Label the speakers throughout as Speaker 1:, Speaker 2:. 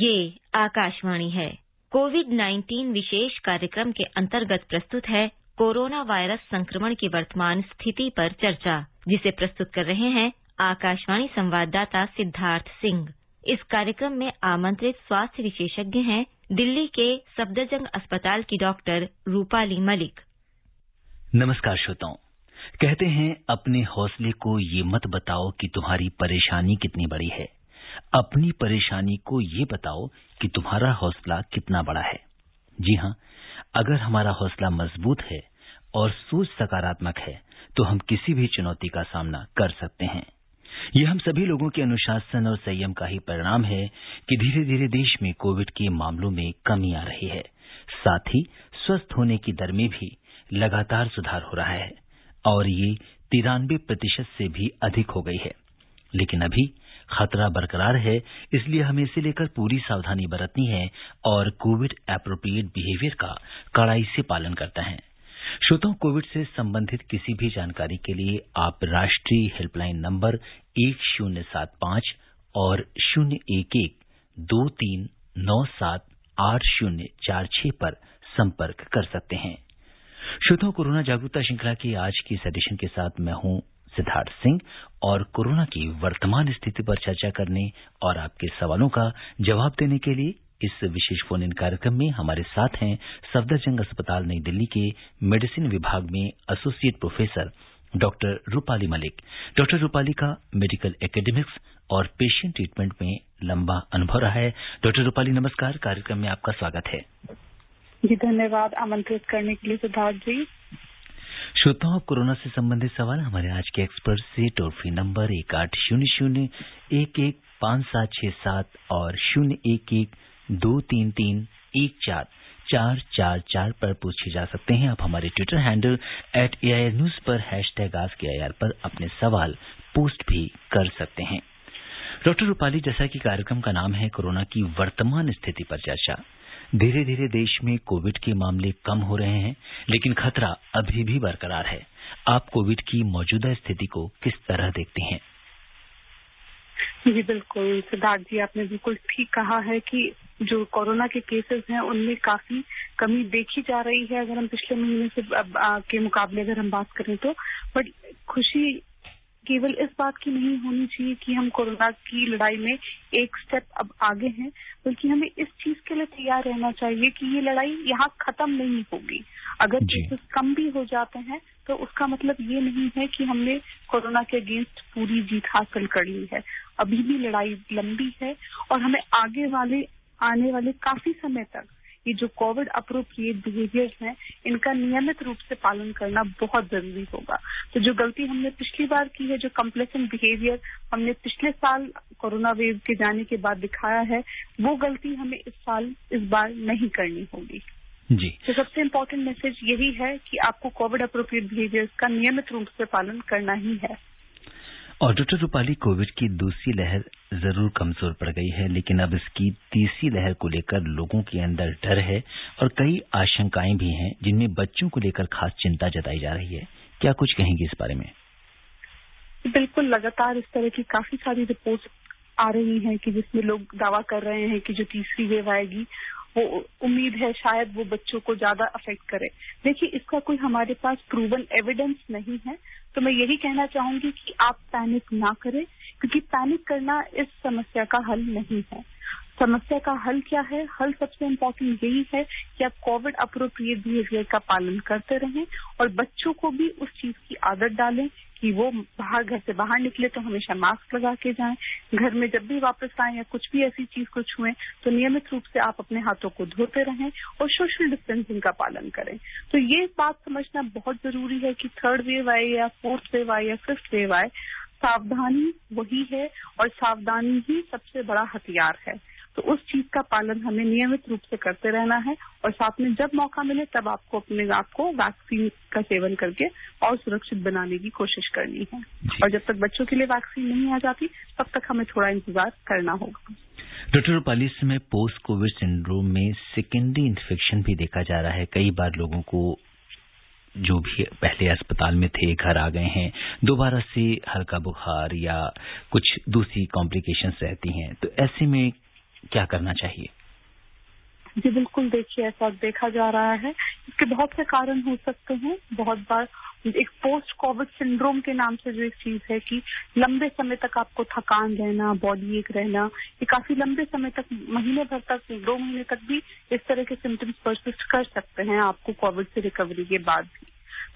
Speaker 1: ये आकाशवाणी है। कोविड-19 विशेष कार्यक्रम के अंतर्गत प्रस्तुत है कोरोना वायरस संक्रमण की वर्तमान स्थिति पर चर्चा, जिसे प्रस्तुत कर रहे हैं आकाशवाणी संवाददाता सिद्धार्थ सिंह। इस कार्यक्रम में आमंत्रित स्वास्थ्य विशेषज्ञ हैं दिल्ली के सफदरजंग अस्पताल की डॉक्टर रूपाली मलिक।
Speaker 2: नमस्कार श्रोताओं। कहते हैं अपने हौसले को ये मत बताओ कि तुम्हारी परेशानी कितनी बड़ी है, अपनी परेशानी को ये बताओ कि तुम्हारा हौसला कितना बड़ा है। जी हाँ, अगर हमारा हौसला मजबूत है और सोच सकारात्मक है तो हम किसी भी चुनौती का सामना कर सकते हैं। ये हम सभी लोगों के अनुशासन और संयम का ही परिणाम है कि धीरे धीरे देश में कोविड के मामलों में कमी आ रही है। साथ ही स्वस्थ होने की दर में भी लगातार सुधार हो रहा है और ये 93% से भी अधिक हो गई है। लेकिन अभी खतरा बरकरार है, इसलिए हमें इसे लेकर पूरी सावधानी बरतनी है और कोविड एप्रोप्रिएट बिहेवियर का कड़ाई से पालन करता है। श्रोताओं, कोविड से संबंधित किसी भी जानकारी के लिए आप राष्ट्रीय हेल्पलाइन नंबर 1075 और 011-2397-8046 पर संपर्क कर सकते हैं। श्रोताओं, कोरोना जागरूकता श्रृंखला की आज की इस एडिशन के साथ मैं हूं सिद्धार्थ सिंह और कोरोना की वर्तमान स्थिति पर चर्चा करने और आपके सवालों का जवाब देने के लिए इस विशेष फोन इन कार्यक्रम में हमारे साथ हैं सफदरजंग अस्पताल नई दिल्ली के मेडिसिन विभाग में associate professor doctor Rupali Malik. Doctor Rupali का मेडिकल एकेडमिक्स और पेशेंट ट्रीटमेंट में लंबा अनुभव रहा है। डॉक्टर रूपाली, नमस्कार। कार्यक्रम में आपका स्वागत है।
Speaker 3: जी, धन्यवाद आमंत्रित करने के लिए सिद्धार्थ जी।
Speaker 2: श्रोताओं, कोरोना से संबंधित सवाल हमारे आज के एक्सपर्ट से टोल फ्री नंबर 1800-11-5767 और 011-233-1444 पर पूछे जा सकते हैं। आप हमारे ट्विटर हैंडल @AIR News पर #AskAIR पर अपने सवाल पोस्ट भी कर सकते हैं। डॉक्टर रूपाली, जैसा कि कार्यक्रम का नाम है कोरोना की वर्तमान स्थिति पर चर्चा, धीरे धीरे देश में कोविड के मामले कम हो रहे हैं, लेकिन खतरा अभी भी बरकरार है। आप कोविड की मौजूदा स्थिति को किस तरह देखते हैं?
Speaker 3: जी बिल्कुल सिद्धार्थ जी, आपने बिल्कुल ठीक कहा है कि जो कोरोना के केसेस हैं उनमें काफी कमी देखी जा रही है। अगर हम पिछले महीने से के मुकाबले अगर हम बात करें तो, बट खुशी केवल इस बात की नहीं होनी चाहिए कि हम कोरोना की लड़ाई में एक स्टेप अब आगे हैं, बल्कि हमें इस चीज के लिए तैयार रहना चाहिए कि ये लड़ाई यहाँ खत्म नहीं होगी। अगर केसेस कम भी हो जाते हैं तो उसका मतलब ये नहीं है कि हमने कोरोना के अगेंस्ट पूरी जीत हासिल कर ली है। अभी भी लड़ाई लंबी है और हमें आने वाले काफी समय तक ये जो कोविड अप्रोप्रिएट बिहेवियर्स हैं, इनका नियमित रूप से पालन करना बहुत जरूरी होगा। तो जो गलती हमने पिछली बार की है, जो कंप्लेसेंट बिहेवियर हमने पिछले साल कोरोना वेव के जाने के बाद दिखाया है, वो गलती हमें इस बार नहीं करनी होगी।
Speaker 2: जी।
Speaker 3: तो सबसे इम्पोर्टेंट मैसेज यही है कि आपको कोविड अप्रोप्रिएट बिहेवियर्स का नियमित रूप से पालन करना ही है।
Speaker 2: और डॉक्टर रूपाली, कोविड की दूसरी लहर जरूर कमजोर पड़ गई है, लेकिन अब इसकी तीसरी लहर को लेकर लोगों के अंदर डर है और कई आशंकाएं भी हैं, जिनमें बच्चों को लेकर खास चिंता जताई जा रही है। क्या कुछ कहेंगे इस बारे में?
Speaker 3: बिल्कुल, लगातार इस तरह की काफी सारी रिपोर्ट्स आ रही हैं कि जिसमें लोग दावा कर रहे हैं कि जो तीसरी वेव आएगी वो उम्मीद है शायद वो बच्चों को ज्यादा अफेक्ट करे। देखिए, इसका कोई हमारे पास प्रूवन एविडेंस नहीं है, तो मैं यही कहना चाहूंगी कि आप पैनिक ना करें, क्योंकि पैनिक करना इस समस्या का हल नहीं है। समस्या का हल क्या है? हल सबसे इम्पोर्टेंट यही है कि आप कोविड अप्रोप्रिएट बिहेवियर का पालन करते रहें और बच्चों को भी उस चीज की आदत डालें कि वो घर से बाहर निकले तो हमेशा मास्क लगा के जाएं। घर में जब भी वापस आएं या कुछ भी ऐसी चीज को छुएं तो नियमित रूप से आप अपने हाथों को धोते रहें और सोशल डिस्टेंसिंग का पालन करें। तो ये बात समझना बहुत जरूरी है कि थर्ड वेव आए या फोर्थ वेव आए या फिफ्थ वेव आए, सावधानी वही है और सावधानी ही सबसे बड़ा हथियार है। तो उस चीज का पालन हमें नियमित रूप से करते रहना है और साथ में जब मौका मिले तब आपको अपने आप को वैक्सीन का सेवन करके और सुरक्षित बनाने की कोशिश करनी है। और जब तक बच्चों के लिए वैक्सीन नहीं आ जाती तब तक हमें थोड़ा इंतजार करना होगा।
Speaker 2: डॉक्टर रूपाली, इस समय पोस्ट कोविड सिंड्रोम में सेकेंडरी इन्फेक्शन भी देखा जा रहा है। कई बार लोगों को जो भी पहले अस्पताल में थे घर आ गए हैं, दोबारा से हल्का बुखार या कुछ दूसरी कॉम्प्लिकेशंस रहती हैं, तो ऐसे में क्या करना चाहिए?
Speaker 3: जी बिल्कुल, देखिए ऐसा देखा जा रहा है, इसके बहुत से कारण हो सकते हैं। बहुत बार एक पोस्ट कोविड सिंड्रोम के नाम से जो एक चीज है कि लंबे समय तक आपको थकान रहना, बॉडी एक रहना, ये काफी लंबे समय तक, महीने भर तक, 2 महीने तक भी इस तरह के सिम्टम्स परसिस्ट कर सकते हैं आपको कोविड से रिकवरी के बाद भी।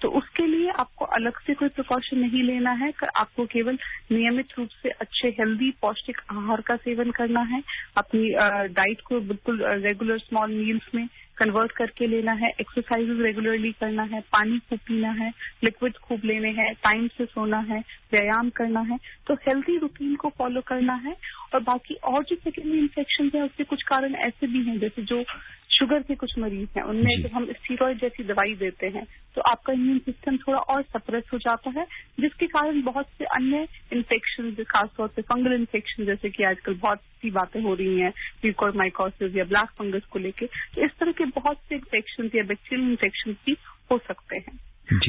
Speaker 3: तो उसके लिए आपको अलग से कोई प्रिकॉशन नहीं लेना है, आपको केवल नियमित रूप से अच्छे हेल्दी पौष्टिक आहार का सेवन करना है। अपनी डाइट को बिल्कुल रेगुलर स्मॉल मील्स में कन्वर्ट करके लेना है। एक्सरसाइजेज रेगुलरली करना है, पानी खूब पीना है, लिक्विड खूब लेने हैं, टाइम से सोना है, व्यायाम करना है। तो हेल्दी रूटीन को फॉलो करना है। और बाकी और जो सेकेंडरी इन्फेक्शन है उसके कुछ कारण ऐसे भी हैं, जैसे जो शुगर के कुछ मरीज हैं, उनमें जब हम स्टीरॉयड जैसी दवाई देते हैं तो आपका इम्यून सिस्टम थोड़ा और सप्रेस हो जाता है, जिसके कारण बहुत से अन्य इन्फेक्शन, खासतौर पे फंगल इन्फेक्शन, जैसे कि आजकल बहुत सी बातें हो रही हैं म्यूकोरमाइकोसिस या ब्लैक फंगस को लेके, तो इस तरह के बहुत से इन्फेक्शन या बैक्टीरियल इन्फेक्शन भी हो सकते हैं।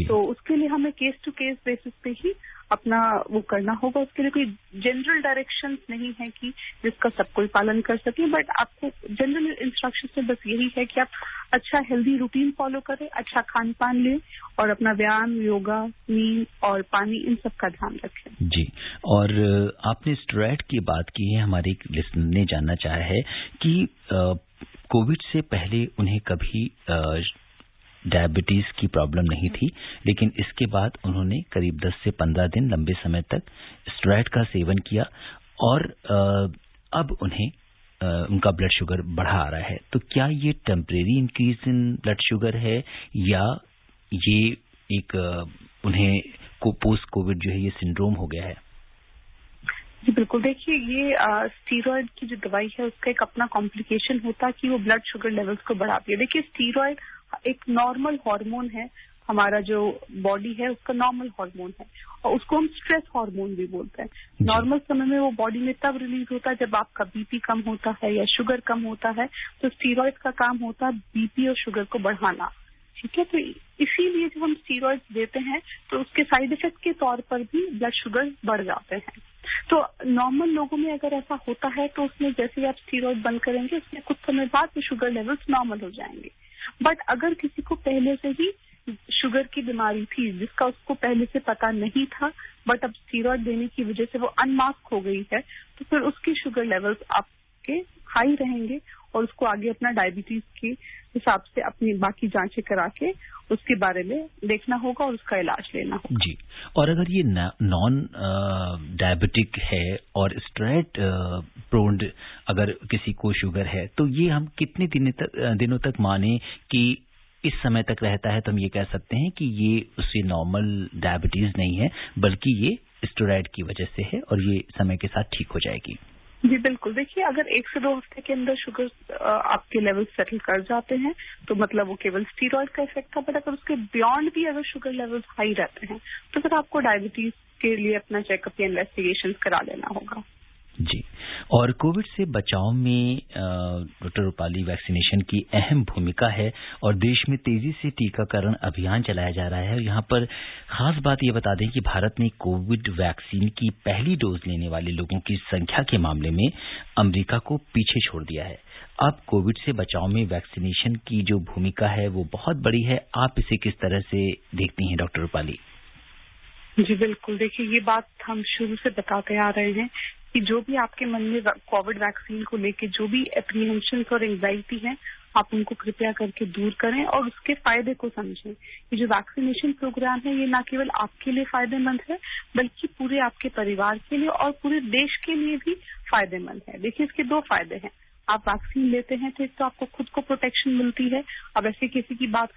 Speaker 3: तो उसके लिए हमें केस टू केस बेसिस पे ही अपना वो करना होगा। उसके लिए कोई जनरल डायरेक्शंस नहीं है कि जिसका सब कोई पालन कर सके, बट आपको जनरल इंस्ट्रक्शंस में बस यही है कि आप अच्छा हेल्दी रूटीन फॉलो करें, अच्छा खान पान लें और अपना व्यायाम, योगा, नींद और पानी, इन सब का ध्यान रखें।
Speaker 2: जी, और आपने स्टेरॉयड की बात की है। हमारे एक लिस्टनर ने जानना चाहा है कि कोविड से पहले उन्हें कभी डायबिटीज की प्रॉब्लम नहीं थी, लेकिन इसके बाद उन्होंने करीब 10 से 15 दिन लंबे समय तक स्टेरॉयड का सेवन किया और अब उन्हें उनका ब्लड शुगर बढ़ा आ रहा है। तो क्या ये temporary increase in blood sugar है या ये एक उन्हें पोस्ट कोविड जो है ये सिंड्रोम हो गया है?
Speaker 3: जी बिल्कुल, देखिए ये स्टीरॉयड की जो दवाई है उसका एक अपना कॉम्प्लिकेशन होता है कि वो ब्लड शुगर लेवल्स को बढ़ाती है। देखिए स्टीरॉयड एक नॉर्मल हार्मोन है, हमारा जो बॉडी है उसका नॉर्मल हार्मोन है और उसको हम स्ट्रेस हार्मोन भी बोलते हैं। नॉर्मल समय में वो बॉडी में तब रिलीज होता है जब आपका बीपी कम होता है या शुगर कम होता है, तो स्टीरॉयड का काम होता है बीपी और शुगर को बढ़ाना। ठीक है, तो इसीलिए जब हम स्टीरॉयड देते हैं तो उसके साइड इफेक्ट के तौर पर भी ब्लड शुगर बढ़ जाते हैं। तो नॉर्मल लोगों में अगर ऐसा होता है तो उसमें जैसे ही आप स्टीरॉयड बंद करेंगे उसमें कुछ समय बाद वो शुगर लेवल्स नॉर्मल हो जाएंगे। बट अगर किसी को पहले से ही शुगर की बीमारी थी जिसका उसको पहले से पता नहीं था, बट अब स्टीरॉयड देने की वजह से वो अनमास्क हो गई है, तो फिर उसकी शुगर लेवल्स आपके हाई रहेंगे और उसको आगे अपना डायबिटीज के हिसाब से अपनी बाकी जांचें करा के उसके बारे में देखना होगा और उसका इलाज लेना होगा। जी,
Speaker 2: और अगर ये नॉन डायबिटिक है और स्टेरॉयड प्रोन अगर किसी को शुगर है, तो ये हम कितने दिनों तक माने कि इस समय तक रहता है, तो हम ये कह सकते हैं कि ये उससे नॉर्मल डायबिटीज नहीं है बल्कि ये स्टेरॉयड की वजह से है और ये समय के साथ ठीक हो जाएगी?
Speaker 3: जी बिल्कुल, देखिए अगर 1 से 2 हफ्ते के अंदर शुगर आपके लेवल सेटल कर जाते हैं तो मतलब वो केवल स्टीरॉयड का इफेक्ट था, बट अगर उसके बियॉन्ड भी अगर शुगर लेवल्स हाई रहते हैं तो फिर आपको डायबिटीज के लिए अपना चेकअप या इन्वेस्टिगेशन करा लेना होगा।
Speaker 2: जी, और कोविड से बचाव में डॉक्टर रूपाली वैक्सीनेशन की अहम भूमिका है और देश में तेजी से टीकाकरण अभियान चलाया जा रहा है। यहाँ पर खास बात ये बता दें कि भारत ने कोविड वैक्सीन की पहली डोज लेने वाले लोगों की संख्या के मामले में अमेरिका को पीछे छोड़ दिया है। अब कोविड से बचाव में वैक्सीनेशन की जो भूमिका है वो बहुत बड़ी है। आप इसे किस तरह से देखती हैं डॉक्टर रूपाली?
Speaker 3: जी बिल्कुल, देखिए ये बात हम शुरू से बताते आ रहे हैं कि जो भी आपके मन में कोविड वैक्सीन को लेके जो भी एप्रीहेंशंस और एंजाइटी है, आप उनको कृपया करके दूर करें और उसके फायदे को समझें। ये जो वैक्सीनेशन प्रोग्राम है ये न केवल आपके लिए फायदेमंद है बल्कि पूरे आपके परिवार के लिए और पूरे देश के लिए भी फायदेमंद है। देखिए इसके 2 फायदे हैं। आप वैक्सीन लेते हैं तो एक तो आपको खुद को प्रोटेक्शन मिलती है। अब ऐसे किसी की बात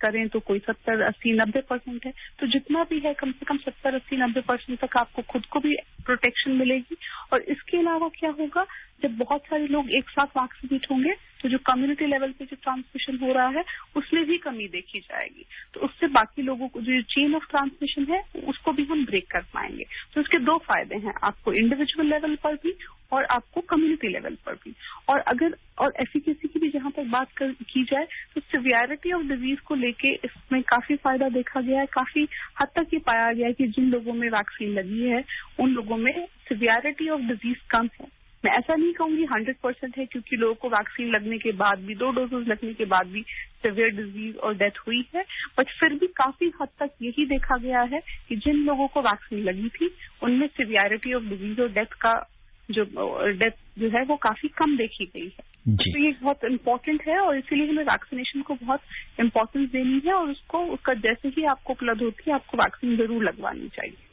Speaker 3: करें तो कोई 70, 80, 90% है, तो जितना भी है कम से कम 70, 80, 90% तक आपको खुद को भी प्रोटेक्शन मिलेगी। और इसके अलावा क्या होगा, जब बहुत सारे लोग एक साथ वैक्सीनेट होंगे तो जो कम्युनिटी लेवल पे जो ट्रांसमिशन हो रहा है उसमें भी कमी देखी जाएगी। तो उससे बाकी लोगों को जो चेन ऑफ ट्रांसमिशन है उसको भी हम ब्रेक कर पाएंगे। तो इसके 2 फायदे हैं, आपको इंडिविजुअल लेवल पर भी और आपको कम्युनिटी लेवल पर भी। और एफिकेसी की भी जहां तक बात की जाए तो सिवियरिटी ऑफ डिजीज को लेके इसमें काफी फायदा देखा गया है। काफी हद तक ये पाया गया है कि जिन लोगों में वैक्सीन लगी है उन लोगों में सिवियरिटी ऑफ डिजीज कम है। मैं ऐसा नहीं कहूंगी 100% है, क्योंकि लोगों को वैक्सीन लगने के बाद भी 2 डोजेस लगने के बाद भी सिवियर डिजीज और डेथ हुई है, बट फिर भी काफी हद तक यही देखा गया है कि जिन लोगों को वैक्सीन लगी थी उनमें सिवियरिटी ऑफ डिजीज और डेथ जो है वो काफी कम देखी गई है। तो ये बहुत इम्पोर्टेंट है और इसीलिए हमें वैक्सीनेशन को बहुत इम्पोर्टेंस देनी है और उसका जैसे ही आपको उपलब्ध होती है आपको वैक्सीन जरूर लगवानी चाहिए।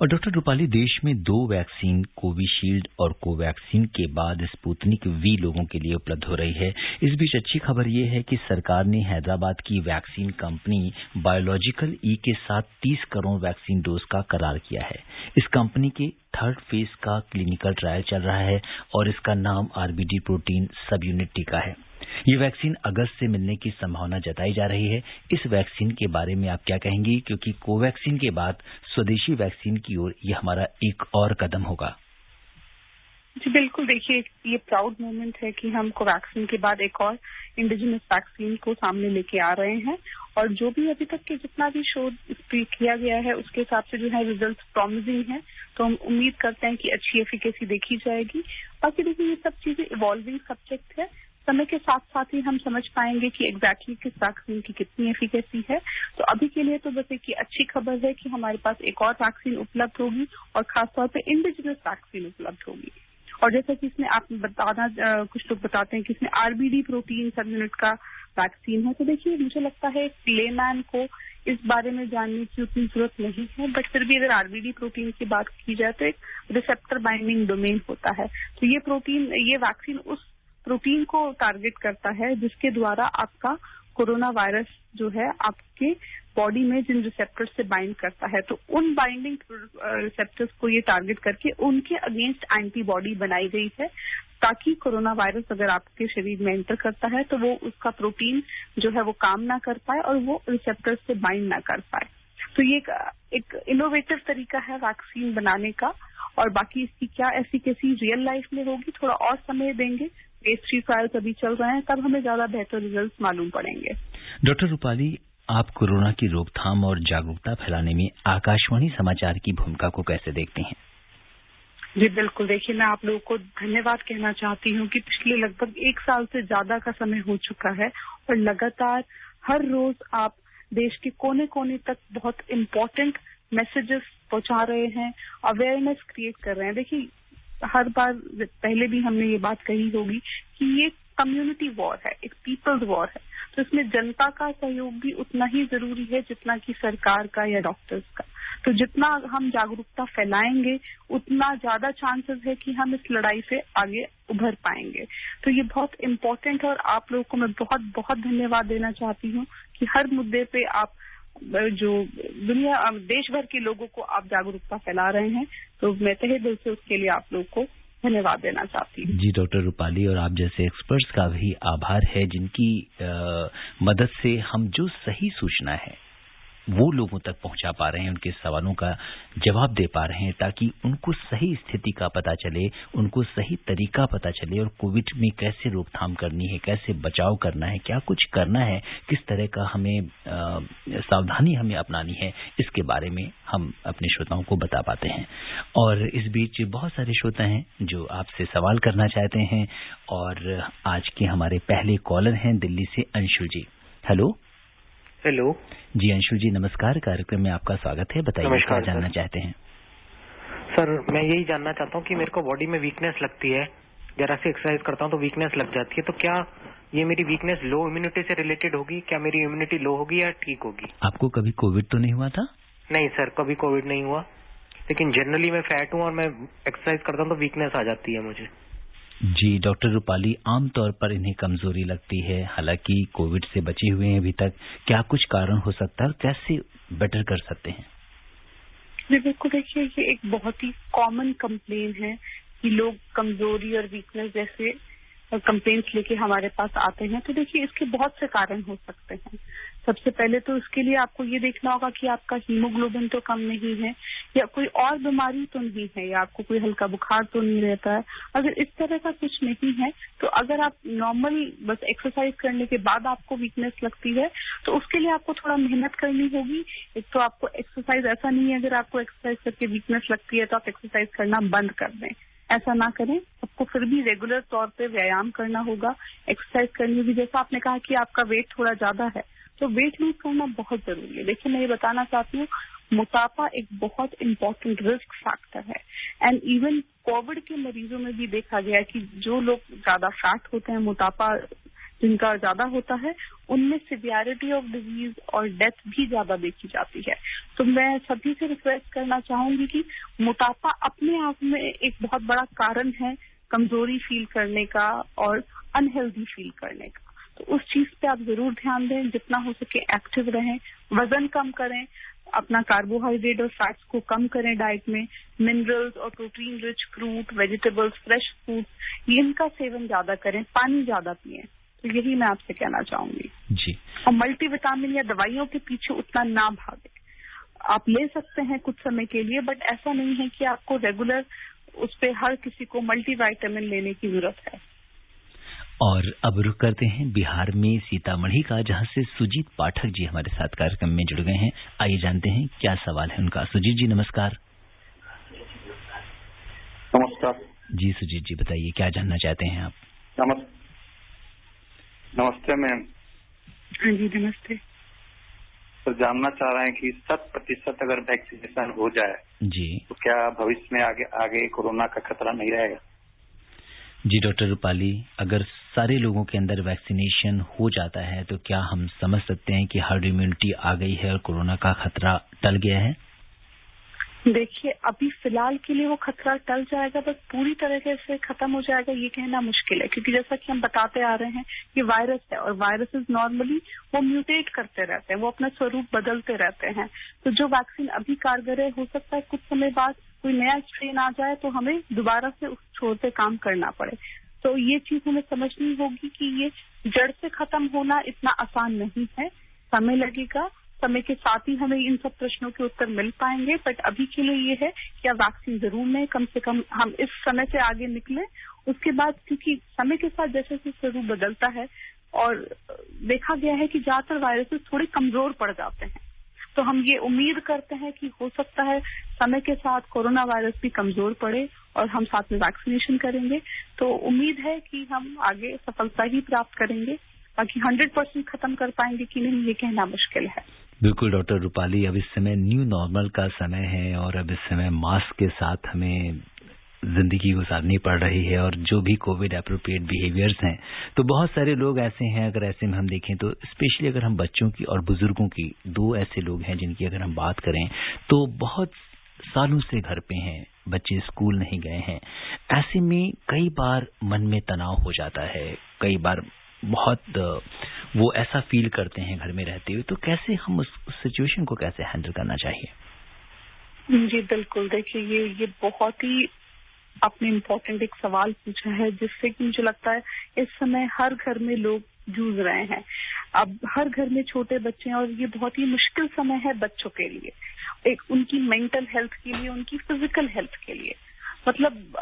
Speaker 2: और डॉक्टर रूपाली, देश में 2 वैक्सीन कोविशील्ड और कोवैक्सीन के बाद स्पुतनिक वी लोगों के लिए उपलब्ध हो रही है। इस बीच अच्छी खबर ये है कि सरकार ने हैदराबाद की वैक्सीन कंपनी बायोलॉजिकल ई के साथ 30 करोड़ वैक्सीन डोज का करार किया है। इस कंपनी के 3rd फेज का क्लिनिकल ट्रायल चल रहा है और इसका नाम आरबीडी प्रोटीन सब यूनिट टीका है। ये वैक्सीन अगस्त से मिलने की संभावना जताई जा रही है। इस वैक्सीन के बारे में आप क्या कहेंगी, क्योंकि कोवैक्सीन के बाद स्वदेशी वैक्सीन की ओर ये हमारा एक और कदम होगा?
Speaker 3: जी बिल्कुल, देखिए ये प्राउड मोमेंट है कि हम कोवैक्सीन के बाद एक और इंडिजिनस वैक्सीन को सामने लेके आ रहे हैं और जो भी अभी तक के जितना भी शोध किया गया है उसके हिसाब से जो है रिजल्ट प्रॉमिसिंग है, तो हम उम्मीद करते हैं कि अच्छी एफिकेसी देखी जाएगी। बाकी देखिए ये सब चीजें इवॉल्विंग सब्जेक्ट है, समय के साथ साथ ही हम समझ पाएंगे कि एग्जैक्टली किस वैक्सीन की कितनी एफिकेसी है। तो अभी के लिए तो बस एक अच्छी खबर है कि हमारे पास एक और वैक्सीन उपलब्ध होगी और खासतौर पे इंडिजिनस वैक्सीन उपलब्ध होगी। और जैसा कि इसमें आप कुछ लोग बताते हैं कि इसमें आरबीडी प्रोटीन सब यूनिट का वैक्सीन है, तो देखिए मुझे लगता है लेमैन को इस बारे में जानने की उतनी जरूरत नहीं है, बट फिर भी अगर आरबीडी प्रोटीन की बात की जाए तो एक रिसेप्टर बाइंडिंग डोमेन होता है। तो ये वैक्सीन उस प्रोटीन को टारगेट करता है जिसके द्वारा आपका कोरोना वायरस जो है आपके बॉडी में जिन रिसेप्टर्स से बाइंड करता है, तो उन बाइंडिंग रिसेप्टर्स को ये टारगेट करके उनके अगेंस्ट एंटीबॉडी बनाई गई है, ताकि कोरोना वायरस अगर आपके शरीर में एंटर करता है तो वो उसका प्रोटीन जो है वो काम ना कर पाए और वो रिसेप्टर्स से बाइंड ना कर पाए। तो ये एक इनोवेटिव तरीका है वैक्सीन बनाने का, और बाकी इसकी क्या एफिकेसी रियल लाइफ में होगी थोड़ा और समय देंगे। फेज 3 ट्रायल्स अभी चल रहे हैं, तब हमें ज्यादा बेहतर रिजल्ट मालूम पड़ेंगे।
Speaker 2: डॉक्टर रूपाली, आप कोरोना की रोकथाम और जागरूकता फैलाने में आकाशवाणी समाचार की भूमिका को कैसे देखती हैं?
Speaker 3: जी बिल्कुल, देखिए मैं आप लोगों को धन्यवाद कहना चाहती हूँ कि पिछले लगभग 1 साल से ज्यादा का समय हो चुका है और लगातार हर रोज आप देश के कोने कोने तक बहुत इम्पोर्टेंट मैसेजेस पहुंचा रहे हैं, अवेयरनेस क्रिएट कर रहे हैं। देखिए हर बार पहले भी हमने ये बात कही होगी कि ये कम्युनिटी वॉर है, एक पीपल्स वॉर है, तो इसमें जनता का सहयोग भी उतना ही जरूरी है जितना कि सरकार का या डॉक्टर्स का। तो जितना हम जागरूकता फैलाएंगे उतना ज्यादा चांसेस है कि हम इस लड़ाई से आगे उभर पाएंगे। तो ये बहुत इम्पोर्टेंट है और आप लोगों को मैं बहुत बहुत धन्यवाद देना चाहती हूँ कि हर मुद्दे पे आप जो देश भर के लोगों को आप जागरूकता फैला रहे हैं, तो मैं तहे दिल से उसके लिए आप लोगों को धन्यवाद देना चाहती हूँ।
Speaker 2: जी डॉक्टर रूपाली, और आप जैसे एक्सपर्ट्स का भी आभार है जिनकी मदद से हम जो सही सूचना है वो लोगों तक पहुंचा पा रहे हैं, उनके सवालों का जवाब दे पा रहे हैं, ताकि उनको सही स्थिति का पता चले, उनको सही तरीका पता चले और कोविड में कैसे रोकथाम करनी है, कैसे बचाव करना है, क्या कुछ करना है, किस तरह का हमें सावधानी हमें अपनानी है, इसके बारे में हम अपने श्रोताओं को बता पाते हैं। और इस बीच बहुत सारे श्रोता हैं जो आपसे सवाल करना चाहते हैं और आज के हमारे पहले कॉलर हैं दिल्ली से अंशु जी। हेलो जी अंशु जी, नमस्कार, कार्यक्रम में आपका स्वागत है। बताइए क्या जानना चाहते हैं?
Speaker 4: सर मैं यही जानना चाहता हूँ कि मेरे को बॉडी में वीकनेस लगती है, जरा सी एक्सरसाइज करता हूँ तो वीकनेस लग जाती है, तो क्या ये मेरी वीकनेस लो इम्यूनिटी से रिलेटेड होगी? क्या मेरी इम्यूनिटी लो होगी या ठीक होगी?
Speaker 2: आपको कभी कोविड तो नहीं हुआ था?
Speaker 4: नहीं सर, कभी कोविड नहीं हुआ, लेकिन जनरली मैं फैट हूँ और मैं एक्सरसाइज करता हूँ तो वीकनेस आ जाती है मुझे।
Speaker 2: जी डॉक्टर रूपाली, आमतौर पर इन्हें कमजोरी लगती है, हालांकि कोविड से बचे हुए हैं अभी तक, क्या कुछ कारण हो सकता है, कैसे बेटर कर सकते हैं?
Speaker 3: जी बिल्कुल, देखिए ये एक बहुत ही कॉमन कंप्लेन है कि लोग कमजोरी और वीकनेस जैसे कंप्लेंट्स लेके हमारे पास आते हैं। तो देखिए इसके बहुत से कारण हो सकते हैं। सबसे पहले तो इसके लिए आपको ये देखना होगा कि आपका हीमोग्लोबिन तो कम नहीं है या कोई और बीमारी तो नहीं है या आपको कोई हल्का बुखार तो नहीं रहता है। अगर इस तरह का कुछ नहीं है तो अगर आप नॉर्मल बस एक्सरसाइज करने के बाद आपको वीकनेस लगती है तो उसके लिए आपको थोड़ा मेहनत करनी होगी। एक तो आपको एक्सरसाइज, ऐसा नहीं है अगर आपको एक्सरसाइज करके वीकनेस लगती है तो आप एक्सरसाइज करना बंद कर दें, ऐसा ना करें। आपको फिर भी रेगुलर तौर पे व्यायाम करना होगा, एक्सरसाइज करनी होगी। जैसा आपने कहा कि आपका वेट थोड़ा ज्यादा है, तो वेट लूज करना बहुत जरूरी है। देखिए, मैं ये बताना चाहती हूँ, मोटापा एक बहुत इंपॉर्टेंट रिस्क फैक्टर है। एंड इवन कोविड के मरीजों में भी देखा गया कि जो लोग ज्यादा फैट होते हैं, मोटापा जिनका ज्यादा होता है, उनमें सिवियरिटी ऑफ डिजीज और डेथ भी ज्यादा देखी जाती है। तो मैं सभी से रिक्वेस्ट करना चाहूंगी कि मोटापा अपने आप में एक बहुत बड़ा कारण है कमजोरी फील करने का और अनहेल्दी फील करने का। तो उस चीज पे आप जरूर ध्यान दें, जितना हो सके एक्टिव रहें, वजन कम करें, अपना कार्बोहाइड्रेट और फैट्स को कम करें डाइट में, मिनरल्स और protein rich fruit, vegetables, fresh food, इनका सेवन ज्यादा करें, पानी ज्यादा पिएं। तो यही मैं आपसे कहना चाहूंगी
Speaker 2: जी।
Speaker 3: और मल्टीविटामिन या दवाइयों के पीछे उतना ना भागे। आप ले सकते हैं कुछ समय के लिए, बट ऐसा नहीं है कि आपको रेगुलर उस पे हर किसी को मल्टीविटामिन लेने की जरूरत है।
Speaker 2: और अब रुक करते हैं बिहार में सीतामढ़ी का, जहां से सुजीत पाठक जी हमारे साथ कार्यक्रम में जुड़ गए हैं। आइए जानते हैं क्या सवाल है उनका। सुजीत जी नमस्कार।
Speaker 5: नमस्कार
Speaker 2: जी सुजीत जी, बताइए क्या जानना चाहते हैं आप।
Speaker 5: नमस्ते मैम।
Speaker 3: हाँ जी नमस्ते।
Speaker 5: तो जानना चाह रहे हैं कि 100% अगर वैक्सीनेशन हो जाए
Speaker 2: जी
Speaker 5: तो क्या भविष्य में आगे कोरोना का खतरा नहीं रहेगा?
Speaker 2: जी डॉक्टर रूपाली, अगर सारे लोगों के अंदर वैक्सीनेशन हो जाता है तो क्या हम समझ सकते हैं कि हर्ड इम्यूनिटी आ गई है और कोरोना का खतरा टल गया है?
Speaker 3: देखिए, अभी फिलहाल के लिए वो खतरा टल जाएगा, बस पूरी तरीके से खत्म हो जाएगा ये कहना मुश्किल है, क्योंकि जैसा कि हम बताते आ रहे हैं कि वायरस है और वायरसेस नॉर्मली वो म्यूटेट करते रहते हैं, वो अपना स्वरूप बदलते रहते हैं। तो जो वैक्सीन अभी कारगर है, हो सकता है कुछ समय बाद कोई नया स्ट्रेन आ जाए तो हमें दोबारा से उस छोर पे काम करना पड़े। तो ये चीज हमें समझनी होगी कि ये जड़ से खत्म होना इतना आसान नहीं है, समय लगेगा। समय के साथ ही हमें इन सब प्रश्नों के उत्तर मिल पाएंगे, बट अभी के लिए ये है कि आप वैक्सीन जरूर लें, कम से कम हम इस समय से आगे निकलें। उसके बाद क्योंकि समय के साथ जैसे जैसे स्वरूप बदलता है और देखा गया है कि ज्यादातर वायरसेस थोड़े कमजोर पड़ जाते हैं, तो हम ये उम्मीद करते हैं कि हो सकता है समय के साथ कोरोना वायरस भी कमजोर पड़े और हम साथ में वैक्सीनेशन करेंगे। तो उम्मीद है कि हम आगे सफलता ही प्राप्त करेंगे, बाकी 100% खत्म कर पाएंगे कि नहीं ये कहना मुश्किल है।
Speaker 2: बिल्कुल डॉक्टर रूपाली, अब इस समय न्यू नॉर्मल का समय है और अब इस समय मास्क के साथ हमें जिंदगी गुजारनी पड़ रही है और जो भी कोविड एप्रोप्रिएट बिहेवियर्स हैं, तो बहुत सारे लोग ऐसे हैं, अगर ऐसे में हम देखें तो स्पेशली अगर हम बच्चों की और बुजुर्गों की, दो ऐसे लोग हैं जिनकी अगर हम बात करें तो बहुत सालों से घर पे हैं, बच्चे स्कूल नहीं गए हैं। ऐसे में कई बार मन में तनाव हो जाता है, कई बार बहुत वो ऐसा फील करते हैं घर में रहते हुए, तो कैसे हम उस सिचुएशन को कैसे हैंडल करना चाहिए?
Speaker 3: जी बिल्कुल, देखिए ये बहुत ही आपने इम्पोर्टेंट एक सवाल पूछा है, जिससे कि मुझे लगता है इस समय हर घर में लोग जूझ रहे हैं। अब हर घर में छोटे बच्चे हैं और ये बहुत ही मुश्किल समय है बच्चों के लिए, एक उनकी मेंटल हेल्थ के लिए, उनकी फिजिकल हेल्थ के लिए। मतलब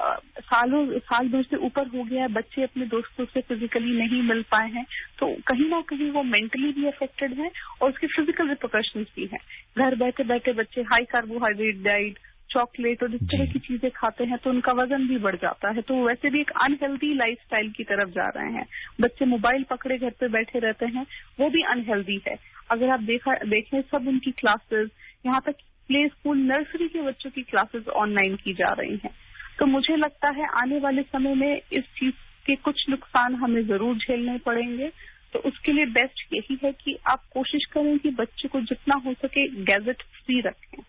Speaker 3: साल भर से ऊपर हो गया है, बच्चे अपने दोस्तों से फिजिकली नहीं मिल पाए हैं, तो कहीं ना कहीं वो मेंटली भी अफेक्टेड है और उसके फिजिकल रिपरकशंस भी हैं। घर बैठे बैठे बच्चे हाई कार्बोहाइड्रेट डाइट, चॉकलेट और इस तरह की चीजें खाते हैं तो उनका वजन भी बढ़ जाता है, तो वैसे भी एक अनहेल्दी लाइफस्टाइल की तरफ जा रहे हैं। बच्चे मोबाइल पकड़े घर पे बैठे रहते हैं, वो भी अनहेल्दी है। अगर आप देखें सब उनकी क्लासेस, यहाँ तक प्ले स्कूल नर्सरी के बच्चों की क्लासेस ऑनलाइन की जा रही हैं। तो मुझे लगता है आने वाले समय में इस चीज के कुछ नुकसान हमें जरूर झेलने पड़ेंगे। तो उसके लिए बेस्ट यही है कि आप कोशिश करें कि बच्चे को जितना हो सके गैजेट फ्री रखें।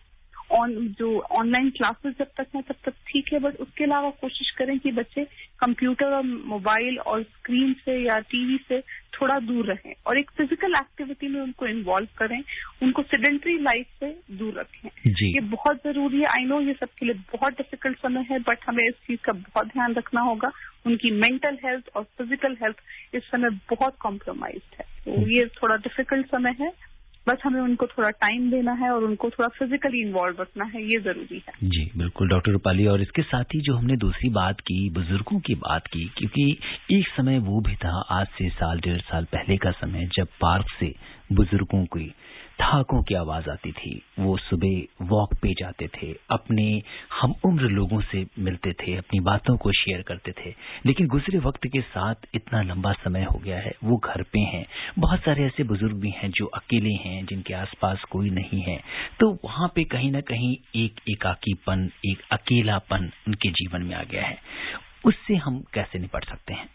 Speaker 3: जो ऑनलाइन क्लासेस जब तक हैं तब तक ठीक है, बट उसके अलावा कोशिश करें कि बच्चे कंप्यूटर और मोबाइल और स्क्रीन से या टीवी से थोड़ा दूर रहें और एक फिजिकल एक्टिविटी में उनको इन्वॉल्व करें, उनको सेडेंटरी लाइफ से दूर रखें। ये बहुत जरूरी है। आई नो ये सबके लिए बहुत डिफिकल्ट समय है, बट हमें इस चीज का बहुत ध्यान रखना होगा। उनकी मेंटल हेल्थ और फिजिकल हेल्थ इस समय बहुत कॉम्प्रोमाइज्ड है, तो ये थोड़ा डिफिकल्ट समय है। बस हमें उनको थोड़ा टाइम देना है और उनको थोड़ा फिजिकली इन्वॉल्व रखना है, ये जरूरी है।
Speaker 2: जी बिल्कुल डॉक्टर रूपाली, और इसके साथ ही जो हमने दूसरी बात की, बुजुर्गों की बात की, क्योंकि एक समय वो भी था आज से 1.5 साल पहले का समय जब पार्क से बुजुर्गों की ठहाकों की आवाज आती थी। वो सुबह वॉक पे जाते थे, अपने हम उम्र लोगों से मिलते थे, अपनी बातों को शेयर करते थे। लेकिन गुजरे वक्त के साथ इतना लंबा समय हो गया है, वो घर पे हैं। बहुत सारे ऐसे बुजुर्ग भी हैं जो अकेले हैं, जिनके आसपास कोई नहीं है। तो वहां पे कहीं ना कहीं एक एकाकीपन, एक अकेलापन उनके जीवन में आ गया है। उससे हम कैसे निपट सकते हैं?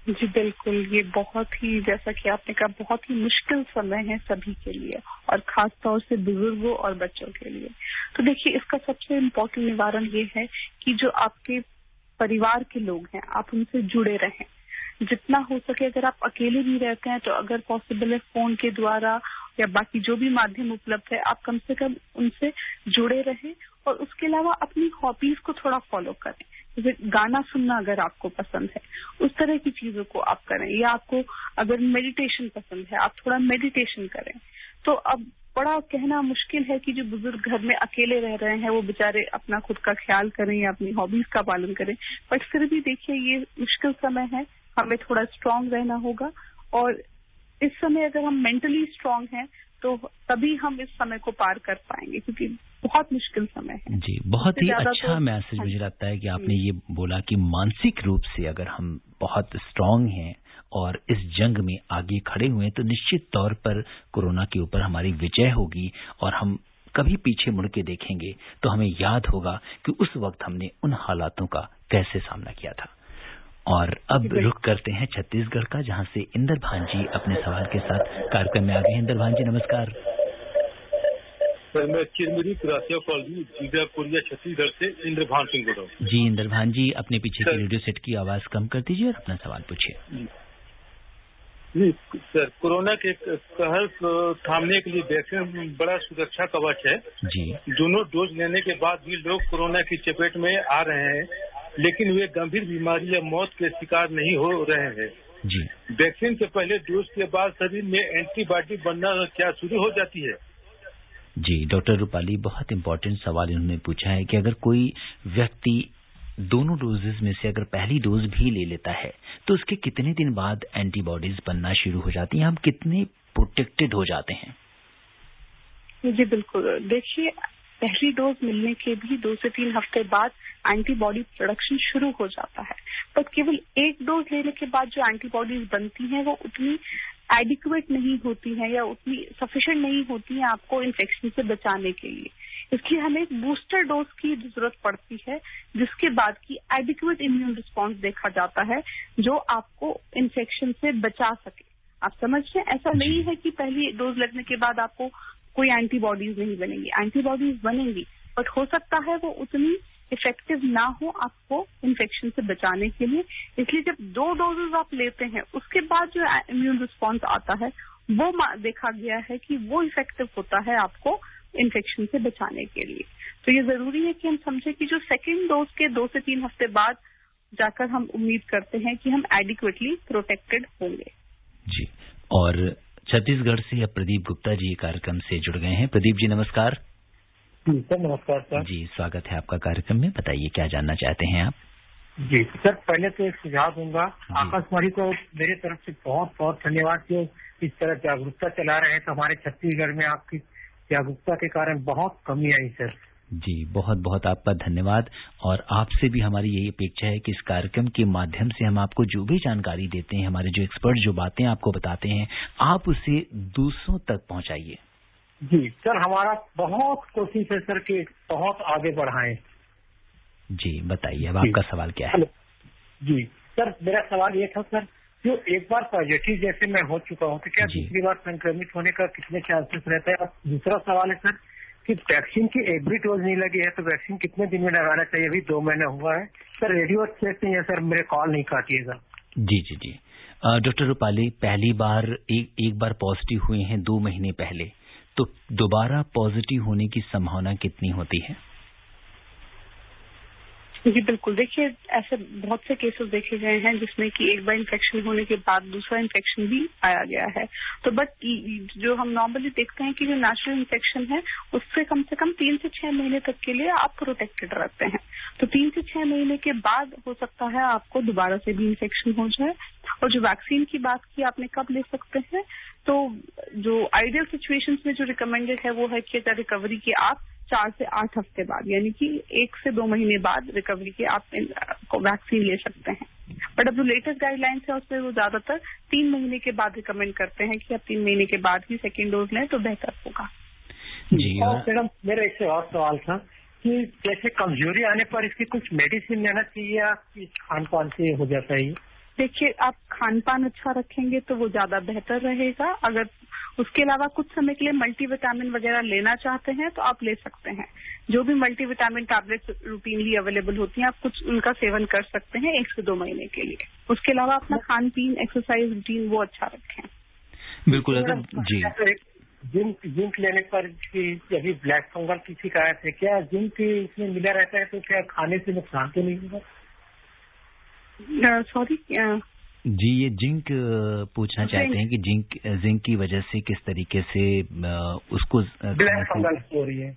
Speaker 3: जी बिल्कुल, ये बहुत ही, जैसा कि आपने कहा, बहुत ही मुश्किल समय है सभी के लिए और खास तौर से बुजुर्गों और बच्चों के लिए। तो देखिए, इसका सबसे इम्पोर्टेंट निवारण ये है कि जो आपके परिवार के लोग हैं, आप उनसे जुड़े रहें। जितना हो सके, अगर आप अकेले भी रहते हैं तो अगर पॉसिबल है फोन के द्वारा या बाकी जो भी माध्यम उपलब्ध है, आप कम से कम उनसे जुड़े रहें। और उसके अलावा अपनी हॉबीज को थोड़ा फॉलो करें। जैसे गाना सुनना अगर आपको पसंद है, उस तरह की चीजों को आप करें। या आपको अगर मेडिटेशन पसंद है, आप थोड़ा मेडिटेशन करें। तो अब बड़ा कहना मुश्किल है कि जो बुजुर्ग घर में अकेले रह रहे हैं वो बेचारे अपना खुद का ख्याल करें या अपनी हॉबीज का पालन करें। बट फिर भी देखिए, ये मुश्किल समय है, हमें थोड़ा स्ट्रांग रहना होगा। और इस समय अगर हम मेंटली स्ट्रांग हैं तो तभी हम इस समय को पार कर पाएंगे, क्योंकि बहुत मुश्किल समय है।
Speaker 2: जी, बहुत ही अच्छा मैसेज मुझे लगता है कि आपने ये बोला कि मानसिक रूप से अगर हम बहुत स्ट्रांग हैं और इस जंग में आगे खड़े हुए हैं तो निश्चित तौर पर कोरोना के ऊपर हमारी विजय होगी। और हम कभी पीछे मुड़ के देखेंगे तो हमें याद होगा कि उस वक्त हमने उन हालातों का कैसे सामना किया था। और अब रुख करते हैं छत्तीसगढ़ का, जहां से इंदर भांजी अपने सवाल के साथ कार्यक्रम में आ गए हैं। इंदर भांजी, नमस्कार।
Speaker 6: सर, मैं चिरमिरी कुरासिया कॉलोनी, जीजापुरिया, छत्तीसगढ़ से इंदर भान सिंह बोल रहा हूँ।
Speaker 2: जी इंदर भांजी, अपने पीछे के रेडियो सेट की आवाज कम कर दीजिए और अपना सवाल पूछिए।
Speaker 6: जी सर, कोरोना के कहर थामने के लिए वैक्सीन बड़ा सुरक्षा कवच है
Speaker 2: जी।
Speaker 6: दोनों डोज लेने के बाद भी लोग कोरोना की चपेट में आ रहे हैं, लेकिन वे गंभीर बीमारी या मौत के शिकार नहीं हो रहे हैं
Speaker 2: जी।
Speaker 6: वैक्सीन के पहले डोज के बाद शरीर में एंटीबॉडी बनना क्या शुरू हो जाती है?
Speaker 2: जी डॉक्टर रूपाली, बहुत इम्पोर्टेंट सवाल इन्होंने पूछा है कि अगर कोई व्यक्ति दोनों डोजेज में से अगर पहली डोज भी ले लेता है तो उसके कितने दिन बाद एंटीबॉडीज बनना शुरू हो जाती हैं, हम कितने प्रोटेक्टेड हो जाते हैं?
Speaker 3: जी बिल्कुल, देखिए, पहली डोज मिलने के भी 2 से 3 हफ्ते बाद एंटीबॉडी प्रोडक्शन शुरू हो जाता है। पर केवल एक डोज लेने के बाद जो एंटीबॉडीज बनती हैं वो उतनी एडिक्वेट नहीं होती हैं या उतनी सफिशिएंट नहीं होती हैं आपको इन्फेक्शन से बचाने के लिए। इसलिए हमें एक बूस्टर डोज की जरूरत पड़ती है, जिसके बाद की एडिक्वेट इम्यून रिस्पॉन्स देखा जाता है जो आपको इन्फेक्शन से बचा सके। आप समझ रहे हैं, ऐसा नहीं है कि पहली डोज लगने के बाद आपको कोई एंटीबॉडीज नहीं बनेंगी, एंटीबॉडीज बनेंगी, बट हो सकता है वो उतनी इफेक्टिव ना हो आपको इन्फेक्शन से बचाने के लिए। इसलिए जब 2 डोजेज आप लेते हैं उसके बाद जो इम्यून रिस्पॉन्स आता है वो देखा गया है कि वो इफेक्टिव होता है आपको इन्फेक्शन से बचाने के लिए। तो ये जरूरी है कि हम समझे कि जो सेकेंड डोज के 2 से 3 हफ्ते बाद जाकर हम उम्मीद करते हैं कि हम एडिक्वेटली प्रोटेक्टेड होंगे।
Speaker 2: जी, और छत्तीसगढ़ से अब प्रदीप गुप्ता जी कार्यक्रम से जुड़ गए हैं। प्रदीप जी नमस्कार।
Speaker 7: सर नमस्कार सर।
Speaker 2: जी, स्वागत है आपका कार्यक्रम में। बताइए क्या जानना चाहते हैं आप?
Speaker 7: जी सर, पहले तो एक सुझाव दूंगा, आकाशवाणी को मेरे तरफ से बहुत बहुत धन्यवाद कि इस तरह जागरूकता चला रहे हैं। तो हमारे छत्तीसगढ़ में आपकी जागरूकता के कारण बहुत कमी आई सर।
Speaker 2: जी, बहुत बहुत आपका धन्यवाद। और आपसे भी हमारी यही अपेक्षा है कि इस कार्यक्रम के माध्यम से हम आपको जो भी जानकारी देते हैं, हमारे जो एक्सपर्ट जो बातें आपको बताते हैं, आप उसे दूसरों तक पहुंचाइए।
Speaker 7: जी सर, हमारा बहुत कोशिश है सर कि बहुत आगे बढ़ाएं।
Speaker 2: जी बताइए, अब आपका सवाल क्या है?
Speaker 7: जी सर, मेरा सवाल ये था सर, जो एक बार पॉजिटिव जैसे मैं हो चुका हूँ तो क्या दूसरी बार संक्रमित होने का कितने चांसेस रहता है? और दूसरा सवाल है सर कि वैक्सीन की एक भी डोज नहीं लगी है तो वैक्सीन कितने दिन में लगाना चाहिए? अभी 2 महीने हुआ है सर। रेडियो चेक नहीं है सर, मेरे कॉल नहीं काटिएगा।
Speaker 2: जी जी जी। डॉक्टर रूपाली, पहली बार एक बार पॉजिटिव हुए हैं 2 महीने पहले, तो दोबारा पॉजिटिव होने की संभावना कितनी होती है?
Speaker 3: जी बिल्कुल, देखिए, ऐसे बहुत से केसेस देखे गए हैं जिसमें कि एक बार इन्फेक्शन होने के बाद दूसरा इन्फेक्शन भी आया गया है। तो बट जो हम नॉर्मली देखते हैं कि जो नेचुरल इन्फेक्शन है उससे कम से कम 3 से 6 महीने तक के लिए आप प्रोटेक्टेड रहते हैं। तो 3 से 6 महीने के बाद हो सकता है आपको दोबारा से भी इन्फेक्शन हो जाए। और जो वैक्सीन की बात की आपने कब ले सकते हैं, तो जो आइडियल सिचुएशंस में जो रिकमेंडेड है वो है कि रिकवरी के आप 4 से 8 हफ्ते बाद, यानी कि 1 से 2 महीने बाद रिकवरी के आप वैक्सीन ले सकते हैं। बट अब जो लेटेस्ट गाइडलाइंस है उसमें वो ज्यादातर 3 महीने के बाद रिकमेंड करते हैं कि आप 3 महीने के बाद ही सेकेंड डोज लें तो बेहतर होगा।
Speaker 7: जी। और मैडम मेरा इससे और सवाल था कि जैसे कमजोरी आने पर इसकी कुछ मेडिसिन लेना चाहिए या खान पान से हो जाता है?
Speaker 3: देखिए, आप खान पान अच्छा रखेंगे तो वो ज्यादा बेहतर रहेगा। अगर उसके अलावा कुछ समय के लिए मल्टीविटामिन वगैरह लेना चाहते हैं तो आप ले सकते हैं। जो भी मल्टीविटामिन टैबलेट्स रूटीनली अवेलेबल होती हैं आप कुछ उनका सेवन कर सकते हैं 1 से 2 महीने के लिए। उसके अलावा अपना खान पीन, एक्सरसाइज रूटीन वो अच्छा रखें।
Speaker 2: बिल्कुल। अगर जी
Speaker 7: जिंक लेने पर अभी ब्लैक फंगस की शिकायत है, क्या जिंक इसमें मिला रहता है तो क्या खाने से नुकसान तो नहीं होगा?
Speaker 3: सॉरी
Speaker 2: जी, ये जिंक पूछना चाहते हैं कि जिंक की वजह से किस तरीके से उसको
Speaker 7: ब्लैक फंगस हो रही है?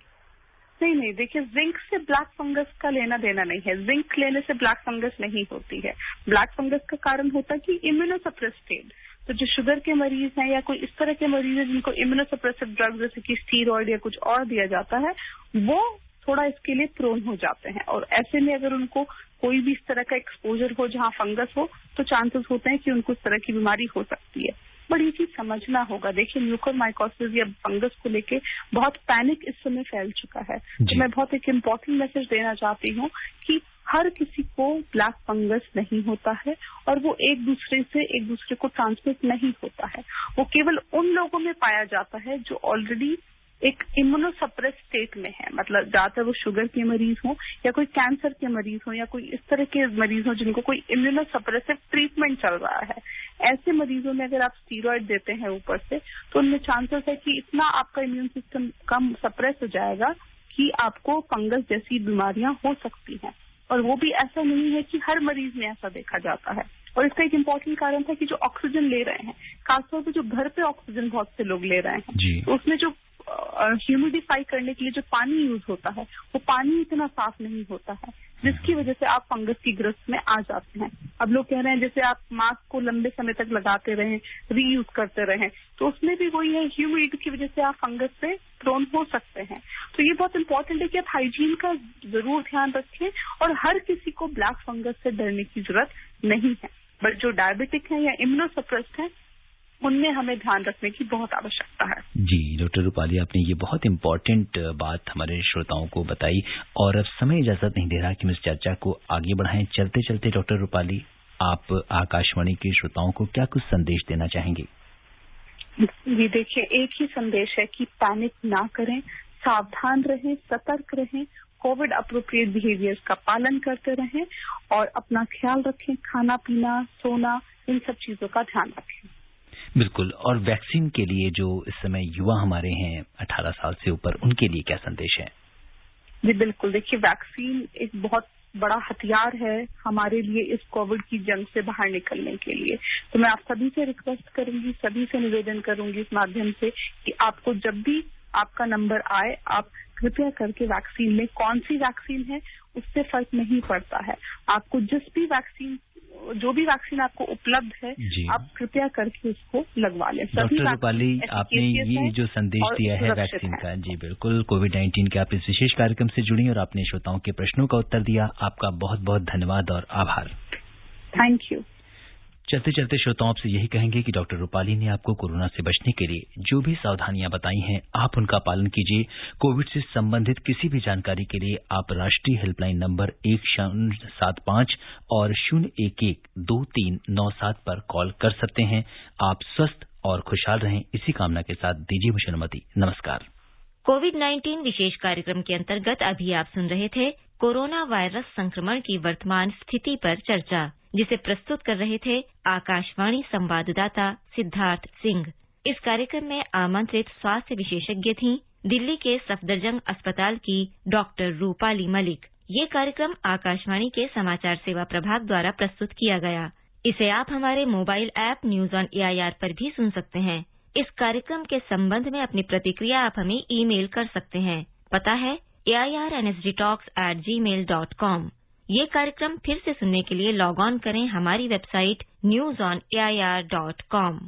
Speaker 3: नहीं, देखिए जिंक से ब्लैक फंगस का लेना देना नहीं है। जिंक लेने से ब्लैक फंगस नहीं होती है। ब्लैक फंगस का कारण होता है कि इम्यूनोसप्रेसिव। तो जो शुगर के मरीज हैं या कोई इस तरह के मरीज हैं जिनको इम्यूनोसप्रेसिव ड्रग जैसे कि स्टीरॉयड या कुछ और दिया जाता है, वो थोड़ा इसके लिए प्रोन हो जाते हैं। और ऐसे में अगर उनको कोई भी इस तरह का एक्सपोजर हो जहां फंगस हो तो चांसेस होते हैं कि उनको इस तरह की बीमारी हो सकती है। बट ये चीज समझना होगा। देखिए, म्यूकोरमाइकोसिस या फंगस को लेके बहुत पैनिक इस समय फैल चुका है। तो मैं बहुत एक इम्पोर्टेंट मैसेज देना चाहती हूँ कि हर किसी को ब्लैक फंगस नहीं होता है और वो एक दूसरे को ट्रांसमिट नहीं होता है। वो केवल उन लोगों में पाया जाता है जो ऑलरेडी एक इम्यूनोसप्रेस स्टेट में है। मतलब ज्यादातर वो शुगर के मरीज हों या कोई कैंसर के मरीज हों या कोई इस तरह के मरीज हों जिनको कोई इम्यूनोसप्रेसिव ट्रीटमेंट चल रहा है। ऐसे मरीजों में अगर आप स्टीरॉयड देते हैं ऊपर से तो उनमें चांसेस है कि इतना आपका इम्यून सिस्टम कम सप्रेस हो जाएगा कि आपको फंगस जैसी बीमारियां हो सकती हैं। और वो भी ऐसा नहीं है कि हर मरीज में ऐसा देखा जाता है। और इसका एक इम्पोर्टेंट कारण था कि जो ऑक्सीजन ले रहे हैं, खासतौर पर जो घर पे ऑक्सीजन बहुत से लोग ले रहे हैं, तो उसमें जो ह्यूमिडिफाई करने के लिए जो पानी यूज होता है वो पानी इतना साफ नहीं होता है, जिसकी वजह से आप फंगस की ग्रस्त में आ जाते हैं। अब लोग कह रहे हैं जैसे आप मास्क को लंबे समय तक लगाते रहें, रीयूज करते रहें, तो उसमें भी वही है, ह्यूमिडिटी की वजह से आप फंगस से प्रोन हो सकते हैं। तो ये बहुत इंपॉर्टेंट है कि आप हाइजीन का जरूर ध्यान रखें और हर किसी को ब्लैक फंगस से डरने की जरूरत नहीं है। बट जो डायबिटिक है या इम्यूनोसप्रेस्ड है उनमें हमें ध्यान रखने की बहुत आवश्यकता है।
Speaker 2: जी डॉक्टर रूपाली, आपने ये बहुत इम्पोर्टेंट बात हमारे श्रोताओं को बताई और अब समय इजाजत नहीं दे रहा कि हम इस चर्चा को आगे बढ़ाएं। चलते चलते डॉक्टर रूपाली, आप आकाशवाणी के श्रोताओं को क्या कुछ संदेश देना चाहेंगे?
Speaker 3: जी देखिए, एक ही संदेश है कि पैनिक ना करें, सावधान रहें, सतर्क रहें, कोविड अप्रोप्रिएट बिहेवियर्स का पालन करते रहें और अपना ख्याल रखें। खाना पीना, सोना, इन सब चीजों का ध्यान रखें।
Speaker 2: बिल्कुल। और वैक्सीन के लिए जो इस समय युवा हमारे हैं 18 साल से ऊपर, उनके लिए क्या संदेश है?
Speaker 3: जी बिल्कुल, देखिए वैक्सीन एक बहुत बड़ा हथियार है हमारे लिए इस कोविड की जंग से बाहर निकलने के लिए। तो मैं आप सभी से रिक्वेस्ट करूंगी, सभी से निवेदन करूंगी इस माध्यम से कि आपको जब भी आपका नंबर आए आप कृपया करके वैक्सीन लें। कौन सी वैक्सीन है उससे फर्क नहीं पड़ता है, आपको जो भी वैक्सीन आपको उपलब्ध है आप कृपया करके उसको लगवा लें।
Speaker 2: डॉक्टर रूपाली, आपने ये जो संदेश दिया है वैक्सीन का, जी बिल्कुल, कोविड-19 के आप इस विशेष कार्यक्रम से जुड़ी और आपने श्रोताओं के प्रश्नों का उत्तर दिया, आपका बहुत बहुत धन्यवाद और आभार।
Speaker 3: Thank you.
Speaker 2: चलते चलते श्रोताओं से यही कहेंगे कि डॉक्टर रूपाली ने आपको कोरोना से बचने के लिए जो भी सावधानियां बताई हैं आप उनका पालन कीजिए। कोविड से संबंधित किसी भी जानकारी के लिए आप राष्ट्रीय हेल्पलाइन नंबर 1075 और 011-2397 पर कॉल कर सकते हैं। आप स्वस्थ और खुशहाल रहें, इसी कामना के साथ दीजिए मुझे अनुमति। नमस्कार।
Speaker 1: कोविड-19 विशेष कार्यक्रम के अंतर्गत अभी आप सुन रहे थे कोरोना वायरस संक्रमण की वर्तमान स्थिति पर चर्चा, जिसे प्रस्तुत कर रहे थे आकाशवाणी संवाददाता सिद्धार्थ सिंह। इस कार्यक्रम में आमंत्रित स्वास्थ्य विशेषज्ञ थीं दिल्ली के सफदरजंग अस्पताल की डॉक्टर रूपाली मलिक। ये कार्यक्रम आकाशवाणी के समाचार सेवा प्रभाग द्वारा प्रस्तुत किया गया। इसे आप हमारे mobile app news on AIR पर भी सुन सकते हैं। इस कार्यक्रम के संबंध में अपनी प्रतिक्रिया आप हमें ईमेल कर सकते हैं। पता है AIRNSDtalks@gmail.com। ये कार्यक्रम फिर से सुनने के लिए लॉग ऑन करें हमारी वेबसाइट newsonair.com।